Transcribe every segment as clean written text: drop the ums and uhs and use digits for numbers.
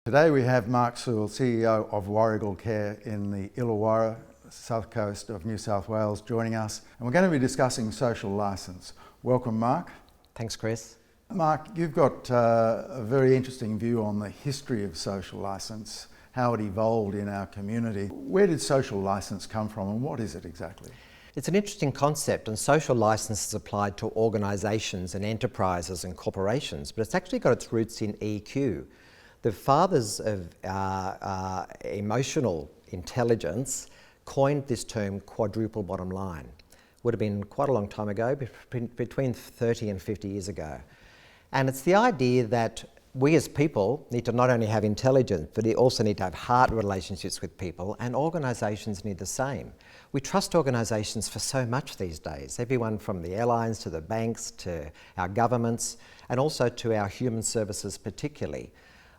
Today we have Mark Sewell, CEO of Warrigal Care in the Illawarra, south coast of New South Wales, joining us. And we're going to be discussing social licence. Welcome, Mark. Thanks, Chris. Mark, you've got a very interesting view on the history of social licence, how it evolved in our community. Where did social licence come from and what is it exactly? It's an interesting concept, and social licence is applied to organisations and enterprises and corporations, but it's actually got its roots in EQ. The fathers of emotional intelligence coined this term quadruple bottom line. Would have been quite a long time ago, between 30 and 50 years ago. And it's the idea that we as people need to not only have intelligence, but we also need to have heart relationships with people, and organisations need the same. We trust organisations for so much these days, everyone from the airlines to the banks to our governments, and also to our human services particularly.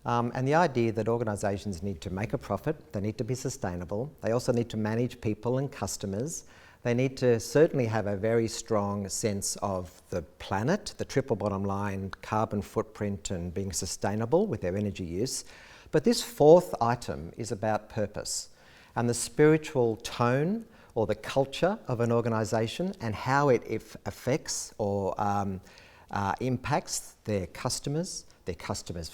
And the idea that organisations need to make a profit, they need to be sustainable, they also need to manage people and customers, they need to certainly have a very strong sense of the planet, the triple bottom line, carbon footprint and being sustainable with their energy use. But this fourth item is about purpose and the spiritual tone or the culture of an organisation and how it affects or impacts their customers'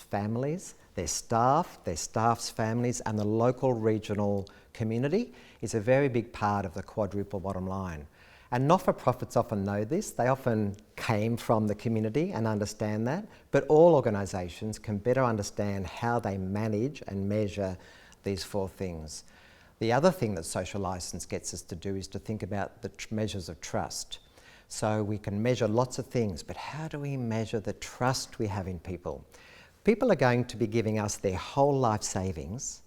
families, their staff's families, and the local regional community is a very big part of the quadruple bottom line. And not-for-profits often know this. They often came from the community and understand that, but all organisations can better understand how they manage and measure these four things. The other thing that social licence gets us to do is to think about the measures of trust. So we can measure lots of things, but how do we measure the trust we have in people? People are going to be giving us their whole life savings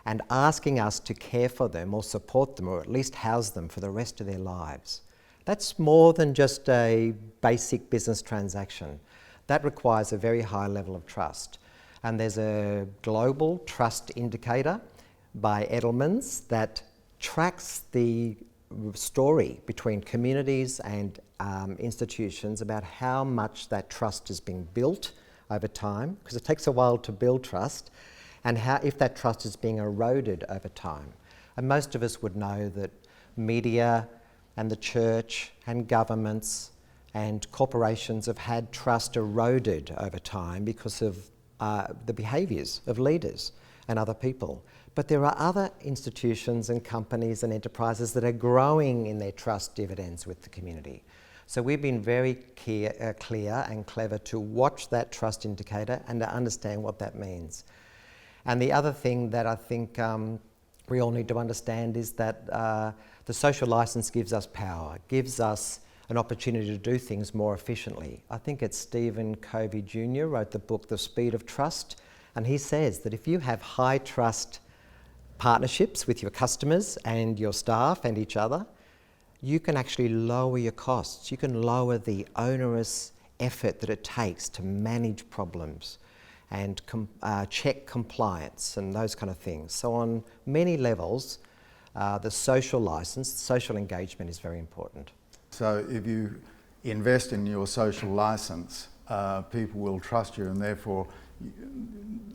and asking us to care for them or support them or at least house them for the rest of their lives. That's more than just a basic business transaction. That requires a very high level of trust. And there's a global trust indicator by Edelman's that tracks the story between communities and institutions about how much that trust is being built over time, because it takes a while to build trust, and how if that trust is being eroded over time. And most of us would know that media and the church and governments and corporations have had trust eroded over time because of the behaviours of leaders and other people. But there are other institutions and companies and enterprises that are growing in their trust dividends with the community. So we've been very clear and clever to watch that trust indicator and to understand what that means. And the other thing that I think we all need to understand is that the social licence gives us power, gives us an opportunity to do things more efficiently. I think it's Stephen Covey Jr. wrote the book, The Speed of Trust, and he says that if you have high trust partnerships with your customers and your staff and each other, you can actually lower your costs. You can lower the onerous effort that it takes to manage problems and check compliance and those kind of things. So on many levels, the social licence, social engagement is very important. So if you invest in your social licence, people will trust you, and therefore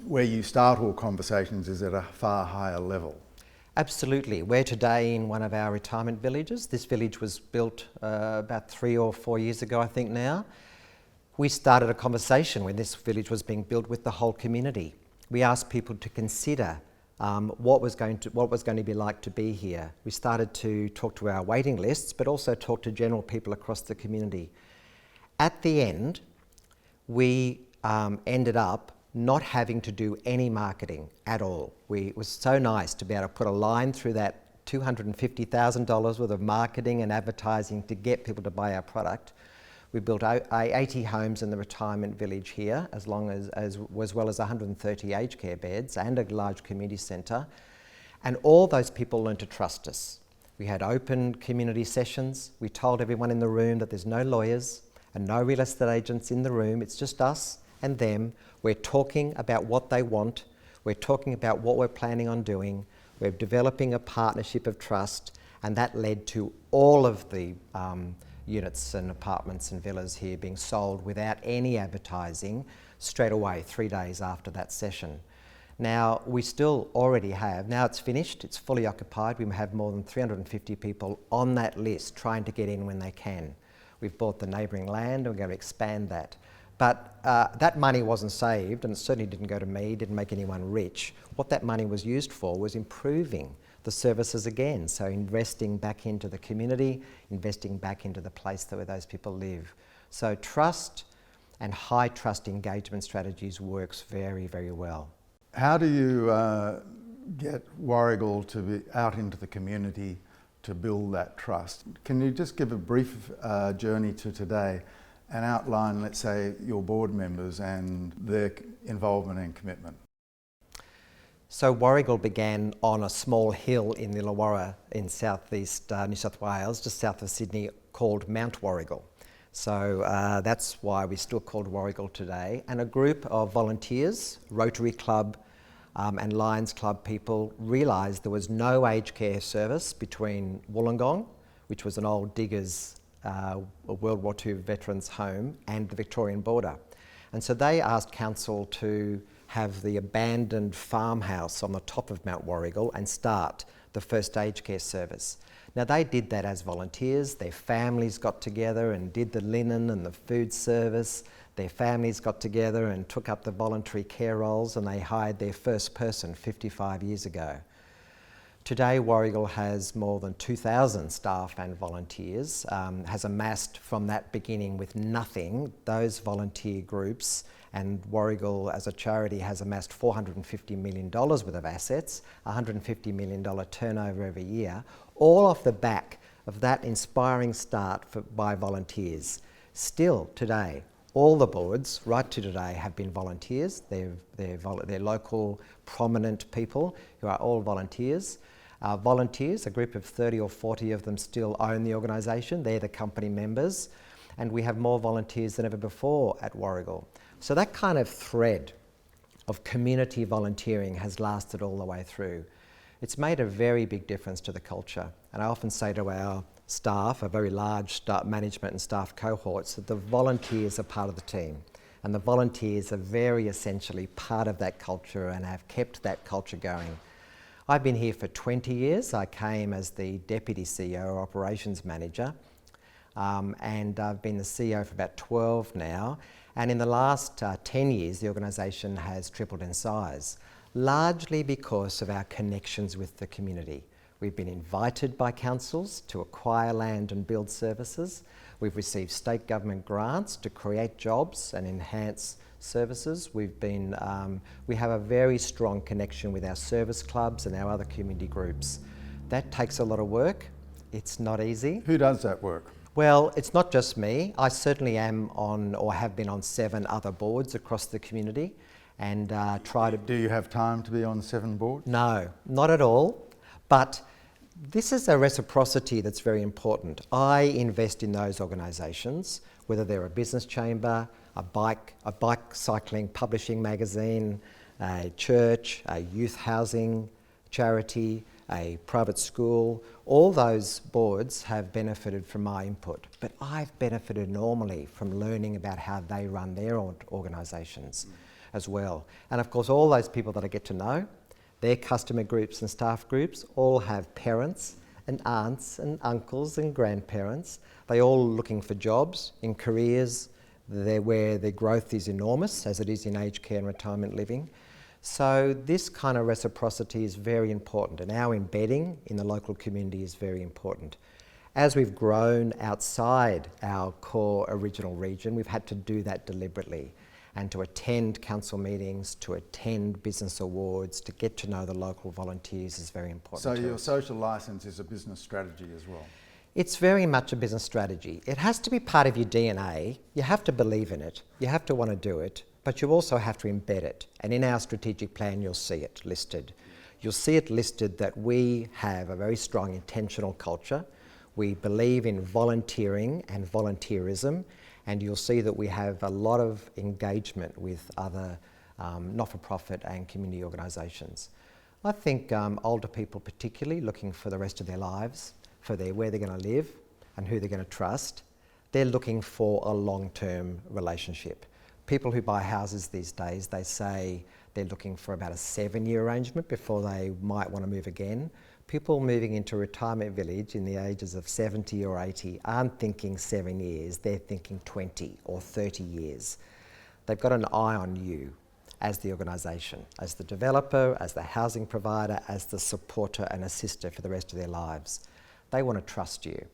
where you start all conversations is at a far higher level. Absolutely. We're today in one of our retirement villages. This village was built about 3 or 4 years ago, I think now. We started a conversation when this village was being built with the whole community. We asked people to consider what was going to be like to be here. We started to talk to our waiting lists, but also talk to general people across the community. At the end, we ended up not having to do any marketing at all. It was so nice to be able to put a line through that $250,000 worth of marketing and advertising to get people to buy our product. We built 80 homes in the retirement village here, as well as 130 aged care beds and a large community centre. And all those people learned to trust us. We had open community sessions. We told everyone in the room that there's no lawyers and no real estate agents in the room. It's just us and them. We're talking about what they want. We're talking about what we're planning on doing. We're developing a partnership of trust, and that led to all of the units and apartments and villas here being sold without any advertising straight away, 3 days after that session. Now, we still already have, now it's finished, it's fully occupied, we have more than 350 people on that list trying to get in when they can. We've bought the neighbouring land and we're going to expand that. But that money wasn't saved, and it certainly didn't go to me, didn't make anyone rich. What that money was used for was improving the services again, so investing back into the community, investing back into the place where those people live. So trust and high trust engagement strategies works very, very well. How do you get Warrigal to be out into the community to build that trust? Can you just give a brief journey to today and outline, let's say, your board members and their involvement and commitment? So Warrigal began on a small hill in the Illawarra in southeast New South Wales, just south of Sydney, called Mount Warrigal. So that's why we still called Warrigal today. And a group of volunteers, Rotary Club and Lions Club people, realised there was no aged care service between Wollongong, which was an old diggers' World War II veterans' home, and the Victorian border. And so they asked council to have the abandoned farmhouse on the top of Mount Warrigal and start the first aged care service. Now, they did that as volunteers. Their families got together and did the linen and the food service. Their families got together and took up the voluntary care roles, and they hired their first person 55 years ago. Today, Warrigal has more than 2,000 staff and volunteers, has amassed from that beginning with nothing, those volunteer groups, and Warrigal as a charity has amassed $450 million worth of assets, $150 million turnover every year, all off the back of that inspiring start by volunteers. Still today, all the boards, right to today, have been volunteers. They're local, prominent people who are all volunteers. Volunteers, a group of 30 or 40 of them still own the organisation. They're the company members. And we have more volunteers than ever before at Warrigal. So that kind of thread of community volunteering has lasted all the way through. It's made a very big difference to the culture. And I often say to our staff, a very large management and staff cohorts, that the volunteers are part of the team. And the volunteers are very essentially part of that culture and have kept that culture going. I've been here for 20 years. I came as the Deputy CEO or Operations Manager, and I've been the CEO for about 12 now. And in the last 10 years, the organisation has tripled in size, largely because of our connections with the community. We've been invited by councils to acquire land and build services. We've received state government grants to create jobs and enhance services. We have a very strong connection with our service clubs and our other community groups. That takes a lot of work. It's not easy. Who does that work? Well, it's not just me. I certainly am on, or have been on, 7 other boards across the community, and try to... Do you have time to be on 7 boards? No, not at all. But this is a reciprocity that's very important. I invest in those organisations, whether they're a business chamber, a bike cycling publishing magazine, a church, a youth housing charity, a private school. All those boards have benefited from my input, but I've benefited normally from learning about how they run their organisations as well. And of course, all those people that I get to know, their customer groups and staff groups, all have parents and aunts and uncles and grandparents. They all looking for jobs in careers where the growth is enormous, as it is in aged care and retirement living. So this kind of reciprocity is very important, and our embedding in the local community is very important. As we've grown outside our core original region, we've had to do that deliberately, and to attend council meetings, to attend business awards, to get to know the local volunteers is very important. So your social licence is a business strategy as well? It's very much a business strategy. It has to be part of your DNA. You have to believe in it. You have to want to do it, but you also have to embed it. And in our strategic plan, you'll see it listed. You'll see it listed that we have a very strong intentional culture. We believe in volunteering and volunteerism, and you'll see that we have a lot of engagement with other not-for-profit and community organisations. I think older people particularly, looking for the rest of their lives, for where they're going to live and who they're going to trust, they're looking for a long-term relationship. People who buy houses these days, they say They're looking for about a 7-year arrangement before they might want to move again. People moving into a retirement village in the ages of 70 or 80 aren't thinking 7 years, they're thinking 20 or 30 years. They've got an eye on you as the organisation, as the developer, as the housing provider, as the supporter and assister for the rest of their lives. They want to trust you.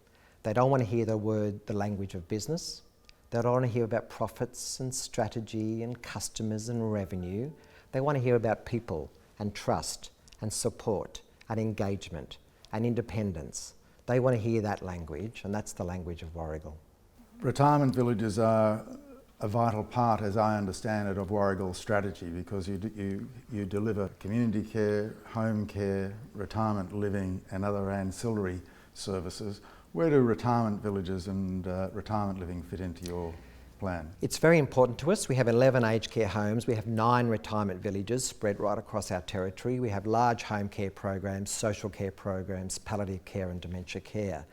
They don't want to hear the language of business. They don't want to hear about profits and strategy and customers and revenue. They want to hear about people and trust and support and engagement and independence. They want to hear that language, and that's the language of Warragul. Retirement villages are a vital part, as I understand it, of Warragul's strategy, because you deliver community care, home care, retirement living and other ancillary services. Where do retirement villages and retirement living fit into your plan? It's very important to us. We have 11 aged care homes. We have 9 retirement villages spread right across our territory. We have large home care programs, social care programs, palliative care and dementia care.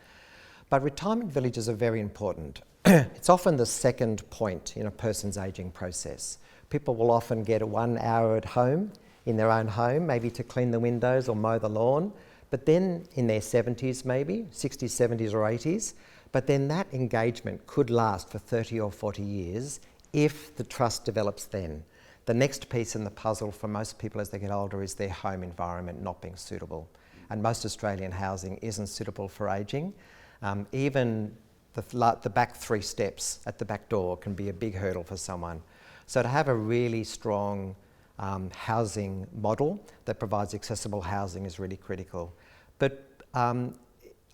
But retirement villages are very important. It's often the second point in a person's ageing process. People will often get 1 hour at home, in their own home, maybe to clean the windows or mow the lawn, but then in their 70s maybe, 60s, 70s or 80s, but then that engagement could last for 30 or 40 years if the trust develops then. The next piece in the puzzle for most people as they get older is their home environment not being suitable. And most Australian housing isn't suitable for ageing. Even the back 3 steps at the back door can be a big hurdle for someone. So to have a really strong housing model that provides accessible housing is really critical. But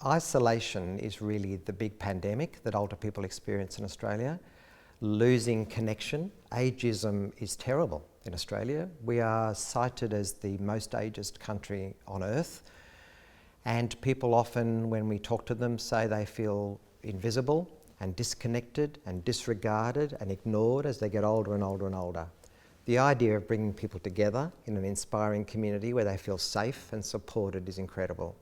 isolation is really the big pandemic that older people experience in Australia. Losing connection. Ageism is terrible in Australia. We are cited as the most ageist country on earth. And people often, when we talk to them, say they feel invisible and disconnected and disregarded and ignored as they get older and older and older. The idea of bringing people together in an inspiring community where they feel safe and supported is incredible.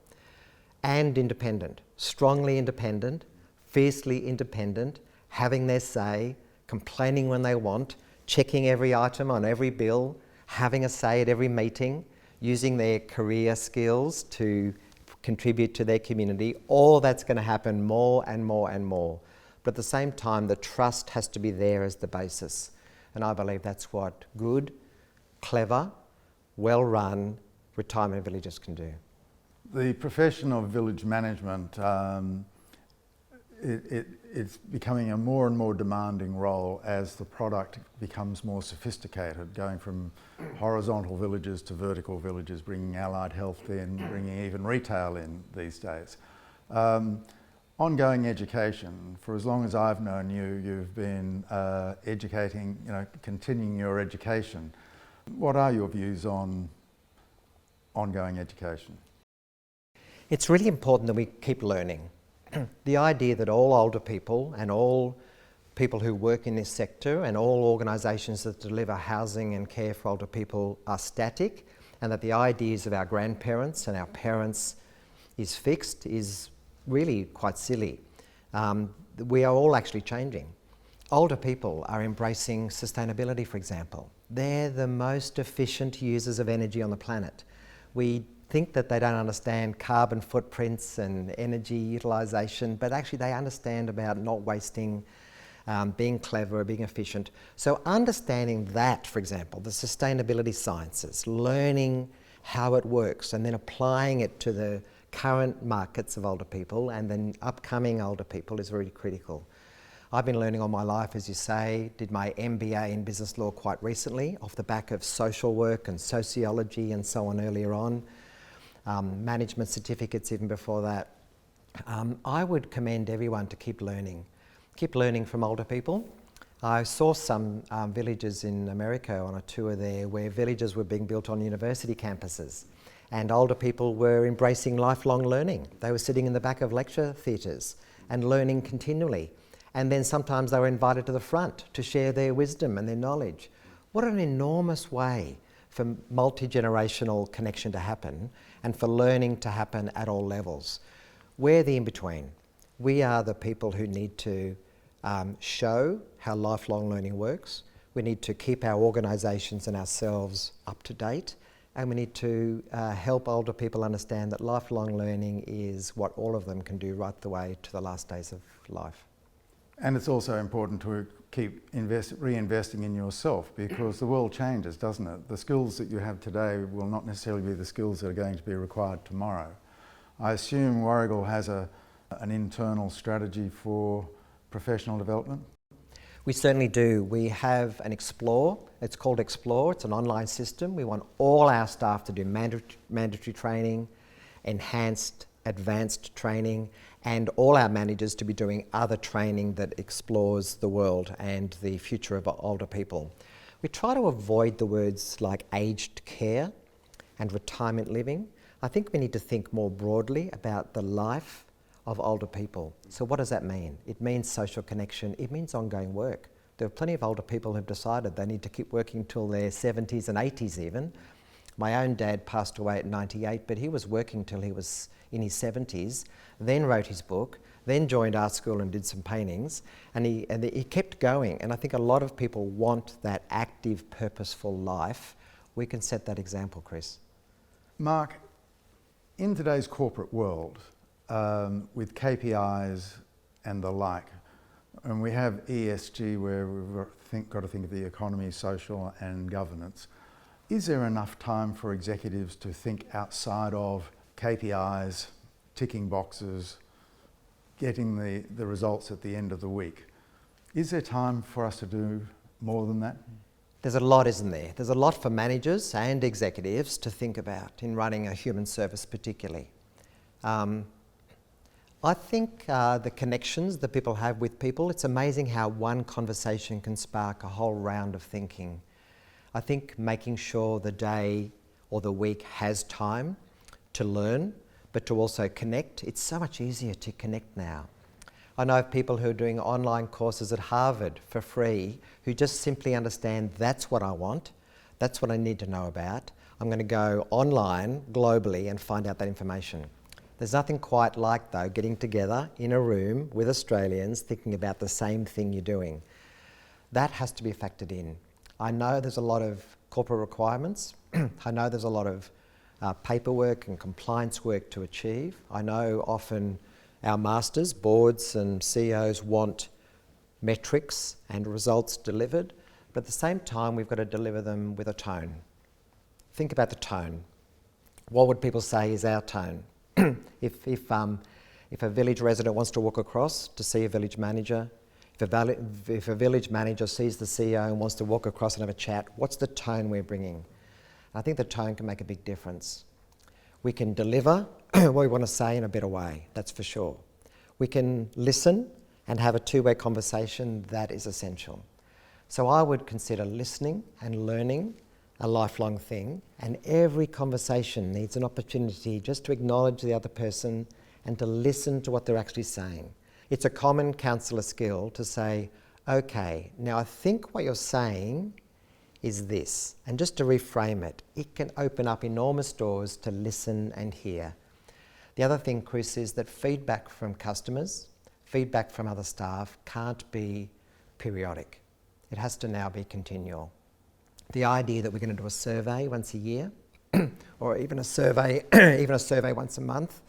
And independent, strongly independent, fiercely independent, having their say, complaining when they want, checking every item on every bill, having a say at every meeting, using their career skills to contribute to their community. All that's going to happen more and more and more. But at the same time, the trust has to be there as the basis. And I believe that's what good, clever, well-run retirement villages can do. The profession of village management, it's becoming a more and more demanding role as the product becomes more sophisticated, going from horizontal villages to vertical villages, bringing allied health in, bringing even retail in these days. Ongoing education. For as long as I've known you, you've been educating, continuing your education. What are your views on ongoing education? It's really important that we keep learning. The idea that all older people and all people who work in this sector and all organisations that deliver housing and care for older people are static, and that the ideas of our grandparents and our parents is fixed is really quite silly. We are all actually changing. Older people are embracing sustainability, for example. They're the most efficient users of energy on the planet. We think that they don't understand carbon footprints and energy utilisation, but actually they understand about not wasting, being clever, being efficient. So understanding that, for example, the sustainability sciences, learning how it works and then applying it to the current markets of older people and then upcoming older people is really critical. I've been learning all my life, as you say, did my MBA in business law quite recently off the back of social work and sociology and so on earlier on. Management certificates even before that. I would commend everyone to keep learning from older people. I saw some villages in America on a tour there where villages were being built on university campuses and older people were embracing lifelong learning. They were sitting in the back of lecture theatres and learning continually. And then sometimes they were invited to the front to share their wisdom and their knowledge. What an enormous way for multi-generational connection to happen and for learning to happen at all levels. We're the in-between. We are the people who need to show how lifelong learning works. We need to keep our organisations and ourselves up to date, and we need to help older people understand that lifelong learning is what all of them can do right the way to the last days of life. And it's also important to keep reinvesting in yourself, because the world changes, doesn't it? The skills that you have today will not necessarily be the skills that are going to be required tomorrow. I assume Warragul has an internal strategy for professional development? We certainly do. We have an Explore. It's called Explore. It's an online system. We want all our staff to do mandatory training, enhanced, advanced training, and all our managers to be doing other training that explores the world and the future of older people. We try to avoid the words like aged care and retirement living. I think we need to think more broadly about the life of older people. So what does that mean? It means social connection. It means ongoing work. There are plenty of older people who've decided they need to keep working till their 70s and 80s even. My own dad passed away at 98, but he was working till he was in his 70s, then wrote his book, then joined art school and did some paintings, and he kept going. And I think a lot of people want that active, purposeful life. We can set that example, Chris. Mark, in today's corporate world, with KPIs and the like, and we have ESG where we've got to think of the economy, social and governance, is there enough time for executives to think outside of KPIs, ticking boxes, getting the results at the end of the week? Is there time for us to do more than that? There's a lot, isn't there? There's a lot for managers and executives to think about in running a human service particularly. I think the connections that people have with people, it's amazing how one conversation can spark a whole round of thinking. I think making sure the day or the week has time to learn, but to also connect. It's so much easier to connect now. I know of people who are doing online courses at Harvard for free who just simply understand that's what I want, that's what I need to know about. I'm going to go online globally and find out that information. There's nothing quite like, though, getting together in a room with Australians thinking about the same thing you're doing. That has to be factored in. I know there's a lot of corporate requirements. I know there's a lot of paperwork and compliance work to achieve. I know often our masters, boards and CEOs want metrics and results delivered, but at the same time we've got to deliver them with a tone. Think about the tone. What would people say is our tone? If a village resident wants to walk across to see a village manager, if a village manager sees the CEO and wants to walk across and have a chat, what's the tone we're bringing? I think the tone can make a big difference. We can deliver what we want to say in a better way, that's for sure. We can listen and have a two-way conversation, that is essential. So I would consider listening and learning a lifelong thing, and every conversation needs an opportunity just to acknowledge the other person and to listen to what they're actually saying. It's a common counsellor skill to say, okay, now I think what you're saying is this, and just to reframe it, it can open up enormous doors to listen and hear. The other thing, Chris, is that feedback from customers, feedback from other staff can't be periodic. It has to now be continual. The idea that we're going to do a survey once a year or even a survey once a month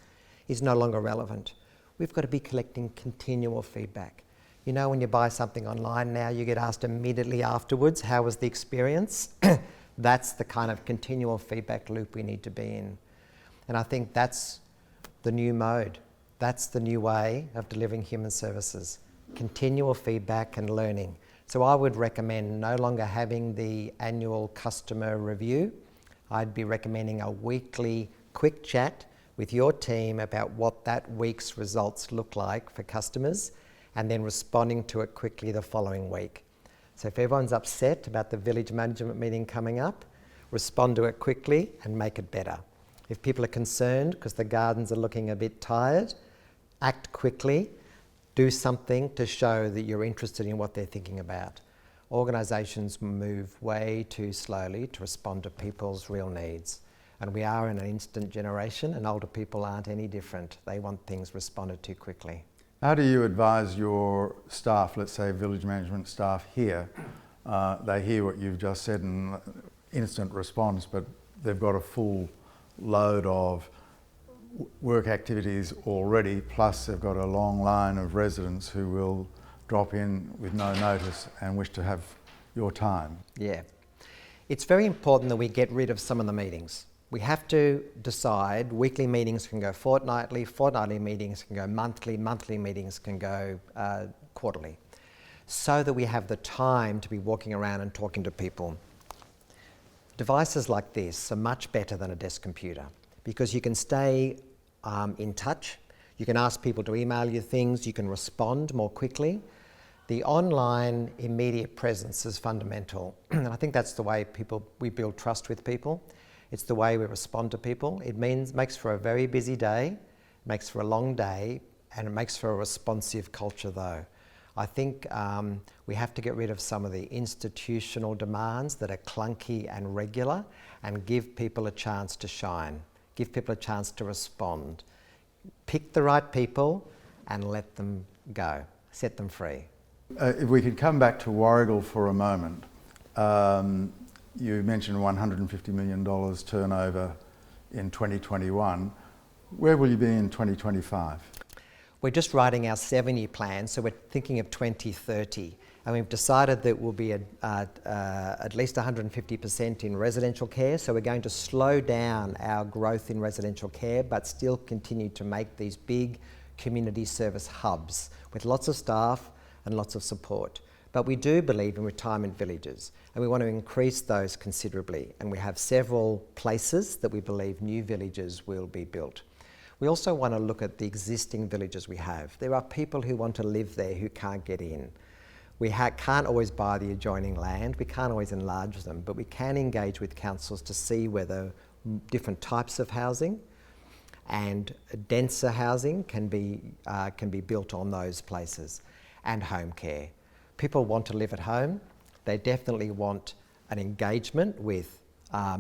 is no longer relevant. We've got to be collecting continual feedback. You know, when you buy something online now, you get asked immediately afterwards, how was the experience? That's the kind of continual feedback loop we need to be in. And I think that's the new mode. That's the new way of delivering human services. Continual feedback and learning. So I would recommend no longer having the annual customer review. I'd be recommending a weekly quick chat with your team about what that week's results look like for customers, and then responding to it quickly the following week. So if everyone's upset about the village management meeting coming up, respond to it quickly and make it better. If people are concerned because the gardens are looking a bit tired, act quickly. Do something to show that you're interested in what they're thinking about. Organisations move way too slowly to respond to people's real needs. And we are in an instant generation, and older people aren't any different. They want things responded to quickly. How do you advise your staff, let's say village management staff here, they hear what you've just said and instant response, but they've got a full load of work activities already, plus they've got a long line of residents who will drop in with no notice and wish to have your time. Yeah. It's very important that we get rid of some of the meetings. We have to decide weekly meetings can go fortnightly, fortnightly meetings can go monthly, monthly meetings can go quarterly, so that we have the time to be walking around and talking to people. Devices like this are much better than a desk computer because you can stay in touch, you can ask people to email you things, you can respond more quickly. The online immediate presence is fundamental, and I think that's the way we build trust with people. It's the way we respond to people. It makes for a very busy day, makes for a long day, and it makes for a responsive culture though. I think we have to get rid of some of the institutional demands that are clunky and regular and give people a chance to shine, give people a chance to respond. Pick the right people and let them go, set them free. If we could come back to Warragul for a moment. You mentioned $150 million turnover in 2021. Where will you be in 2025? We're just writing our 7-year plan, so we're thinking of 2030. And we've decided that we'll be at least 150% in residential care, so we're going to slow down our growth in residential care, but still continue to make these big community service hubs with lots of staff and lots of support. But we do believe in retirement villages, and we want to increase those considerably. And we have several places that we believe new villages will be built. We also want to look at the existing villages we have. There are people who want to live there who can't get in. We can't always buy the adjoining land, we can't always enlarge them, but we can engage with councils to see whether different types of housing and denser housing can be built on those places, and home care. People want to live at home. They definitely want an engagement with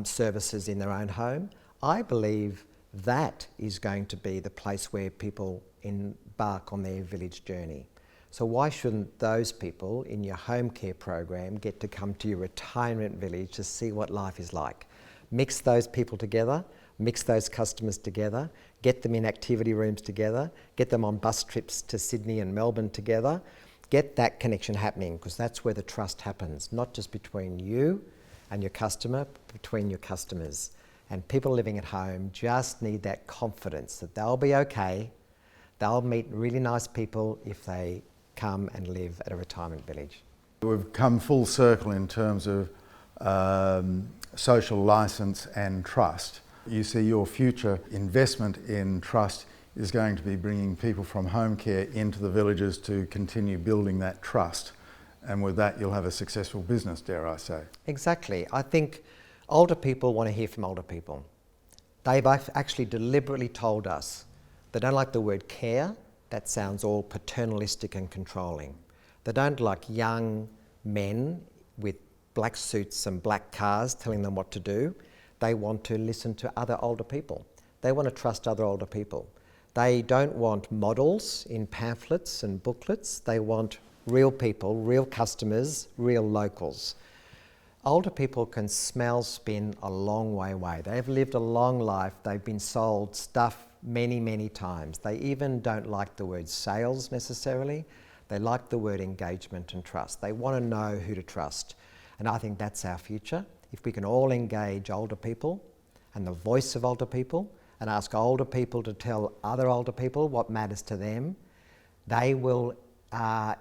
services in their own home. I believe that is going to be the place where people embark on their village journey. So why shouldn't those people in your home care program get to come to your retirement village to see what life is like? Mix those people together, mix those customers together, get them in activity rooms together, get them on bus trips to Sydney and Melbourne together, get that connection happening, because that's where the trust happens, not just between you and your customer, but between your customers. And people living at home just need that confidence that they'll be okay, they'll meet really nice people if they come and live at a retirement village. We've come full circle in terms of social licence and trust. You see your future investment in trust is going to be bringing people from home care into the villages to continue building that trust. And with that, you'll have a successful business, dare I say. Exactly. I think older people want to hear from older people. They've actually deliberately told us they don't like the word care. That sounds all paternalistic and controlling. They don't like young men with black suits and black cars telling them what to do. They want to listen to other older people. They want to trust other older people. They don't want models in pamphlets and booklets. They want real people, real customers, real locals. Older people can smell spin a long way away. They've lived a long life. They've been sold stuff many, many times. They even don't like the word sales necessarily. They like the word engagement and trust. They want to know who to trust. And I think that's our future. If we can all engage older people and the voice of older people and ask older people to tell other older people what matters to them, they will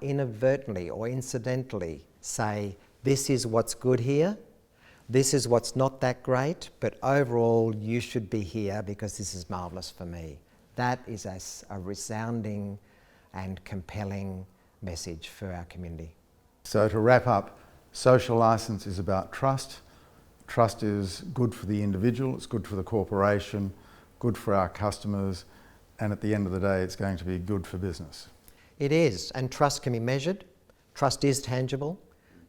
inadvertently or incidentally say, this is what's good here, this is what's not that great, but overall you should be here because this is marvellous for me. That is a resounding and compelling message for our community. So to wrap up, social licence is about trust. Trust is good for the individual, it's good for the corporation, good for our customers, and at the end of the day it's going to be good for business. It is, and trust can be measured, trust is tangible,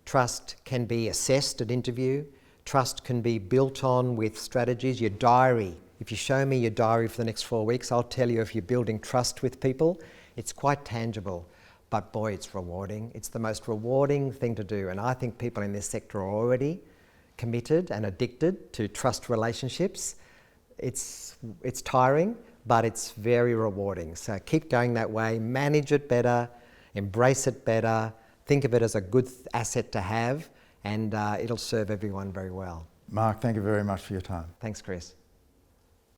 trust can be assessed at interview, trust can be built on with strategies. Your diary, if you show me your diary for the next 4 weeks, I'll tell you if you're building trust with people. It's quite tangible. but boy, it's rewarding. It's the most rewarding thing to do, and I think people in this sector are already committed and addicted to trust relationships. It's tiring, but it's very rewarding. So keep going that way, manage it better, embrace it better, think of it as a good asset to have, and it'll serve everyone very well. Mark, thank you very much for your time. Thanks, Chris.